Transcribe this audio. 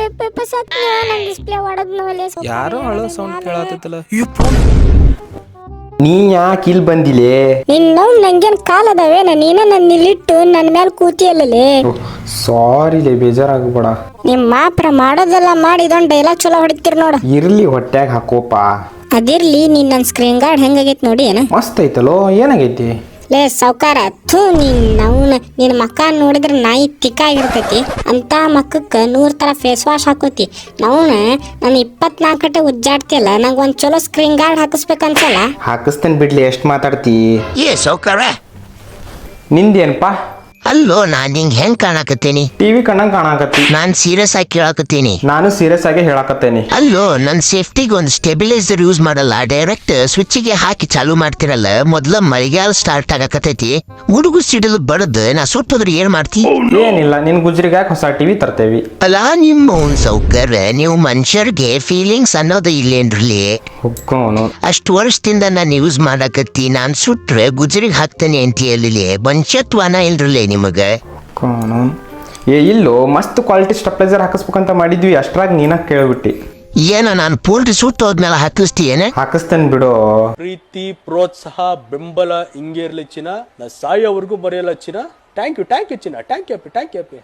Display ಹೊಡೆದ್ನವಲ್ಲೇ ಯಾರೋ ಹಳೋ sound ಕೇಳತ್ತಲ್ಲ. ನೀ ಯಾಕೆ ಇಲ್ಲಿ ಬಂದಿಲೆ? ನಾವು ನಂಗೇನ್ ಕಾಲ್ ಅದಾವೇನ? ನೀನ ನನ್ನ ಇಲ್ಲಿಟ್ಟು ನನ್ನ ಮೇಲೆ ಕೂತಿಯಲ್ಲೇ. ಸಾರಿ ಲೇ, ಬೇಜಾರಾಗಬೇಡ. ನಿಮ್ಮ ಮಾಪ್ರ ಮಾಡೋದೆಲ್ಲ ಮಾಡಿ ಇದೊಂದು ಡೈಲಾಗ್ ಚಲೋ ಹೊಡಿತೀರಿ ನೋಡು. ಇರ್ಲಿ, ಹೊಟ್ಯಾಗ ಹಾಕೋಪ. ಅದಿರ್ಲಿ, ನೀನ್ ನನ್ನ ಸ್ಕ್ರೀನ್ ಗಾರ್ಡ್ ಹೆಂಗಾಗೈತಿ ನೋಡಿ ಏನ? ಮಸ್ತ್ ಐತಲೋ. ಏನಾಗೈತಿ? ಲೇ ಸಾವ್ಕಾರ, ನಿನ್ನ ಮಕ್ಕ ನೋಡಿದ್ರೆ ನಾಯಿ ತಿಕ್ಕಾಗಿರ್ತೈತಿ ಅಂತ ಮಕ್ಕಕ್ಕೆ 100 ತರ ಫೇಸ್ ವಾಶ್ ಹಾಕೋತಿ. ನಾನು 24 ಗಂಟೆ ಉಜ್ಜಾಡ್ತಿಯಲ್ಲ, ನಂಗೆ ಒಂದು ಚಲೋ ಸ್ಕ್ರೀನ್ ಗಾರ್ಡ್ ಹಾಕಿಸ್ಬೇಕನ್ಸಲ್ಲ? ಹಾಕಿಸ್ತೇನೆ ಬಿಡ್ಲಿ, ಎಷ್ಟು ಮಾತಾಡ್ತಿ? ಸೌಕರ ನಿಂದೇನಪ್ಪ? ಅಲ್ಲೋ, ನಾನ್ ನಿಂಗೆ ಹೆಂಗ್ ಕಾಣಕತ್ತೇನಿ? ಟಿವಿ ಕಣ್ಣಂಗ್ ಕಾಣಕತ್ತಿ. ನಾನ್ ಸೀರಿಯಸ್ ಆಗಿ ಕೇಳಕತ್ತೀನಿ. ನಾನು ಸೀರಿಯಸ್ ಆಗಿ ಹೇಳಕತ್ತೇನಿ. ಅಲ್ಲೋ, ನನ್ ಸೇಫ್ಟಿಗೆ ಒಂದು ಸ್ಟೆಬಿಲೈಸರ್ ಯೂಸ್ ಮಾಡಲ್ಲ, ಡೈರೆಕ್ಟ್ ಸ್ವಿಚ್ಗೆ ಹಾಕಿ ಚಾಲು ಮಾಡ್ತಿರಲ್ಲ. ಮೊದ್ಲ ಮಳೆಗಾಲ ಸ್ಟಾರ್ಟ್ ಆಗಕತ್ತೈತಿ, ಗುಡುಗು ಸಿಡಿಲು ಬಡದ್ ನಾ ಸುಟ್ಟೋದ್ರೆ ಏನ್ ಮಾಡ್ತಿ? ಏನಿಲ್ಲ, ನಿನ್ ಗುಜ್ರಿಗೆ ಹೊಸ ಟಿವಿ ತರ್ತೇವಿ. ಅಲ್ಲಾ ನಿಮ್ಮ ಒಂದ್ ಸೌಕರ್ಯ, ನೀವು ಮನುಷ್ಯರ್ಗೆ ಫೀಲಿಂಗ್ಸ್ ಅನ್ನೋದು ಇಲ್ಲೇನ್ರಿ? ಹುಕ್ಕೋನು ಅಷ್ಟು ವರ್ಷದಿಂದ ನಾನು ಯೂಸ್ ಮಾಡಕತ್ತಿ, ನಾನ್ ಸುಟ್ರೆ ಗುಜರಿಗೆ ಹಾಕ್ತೇನೆ ಅಂತೀಯಲ್ಲಿ ಬಂಚತ್ವನ ಇಲ್ರಲ್ಲೇ ನಿಮಗ? ಇಲ್ಲೋ, ಮಸ್ತ್ ಕ್ವಾಲಿಟಿ ಸ್ಟೆಬಿಲೈಸರ್ ಹಾಕಿಸ್ಬೇಕಂತ ಮಾಡಿದ್ವಿ, ಅಷ್ಟ್ರಾಗ ನೀನ ಕೇಳ್ಬಿಟ್ಟಿ. ಏನ ನಾನು ಪೂರ್ತಿ ಸುಟ್ಟೋದ್ಮೇಲೆ ಹಾಕಿಸ್ತೀಯೇನೆ? ಹಾಕಿಸ್ತೇನೆ ಬಿಡು. ಪ್ರೀತಿ, ಪ್ರೋತ್ಸಾಹ, ಬೆಂಬಲ ಹಿಂಗೆ ಇರ್ಲಿ ಚಿನ್ನ. ನಾ ಸಾಯೋವರೆಗೂ ಬರೆಯಲ್ಲ ಚಿನ್ನ. ಥ್ಯಾಂಕ್ ಯು ಚಿನ್ನ. Thank you.